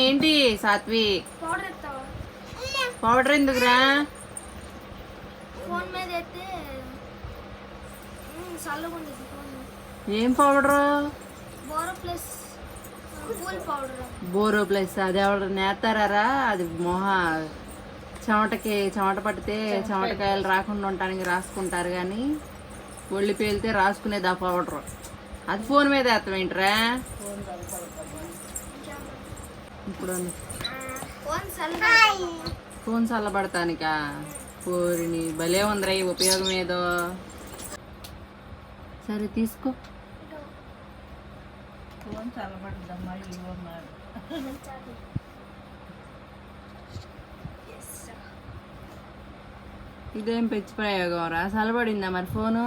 ఏంటి సాత్వి పౌడర్ ఎందుకురా? ఏం పౌడరు? Borrow plus. అది ఎవరు నేస్తారా? అది చెమట పడితే చెమటకాయలు రాకుండా ఉండటానికి రాసుకుంటారు, కానీ ఒళ్ళు పేలితే రాసుకునేది ఆ పౌడర్. అది ఫోన్ మీద వేస్తామేంట్రా? ఇప్పుడు ఫోన్ చల్లబడతానికా? పోరిని భలే ఉందిరా ఈ ఉపయోగం ఏదో. సరే తీసుకో. ఫోన్ చల్లబడుతుందమ్మా. ఇదేం పిచ్చి ప్రయోగం రా? చల్లబడిందా మరి ఫోను?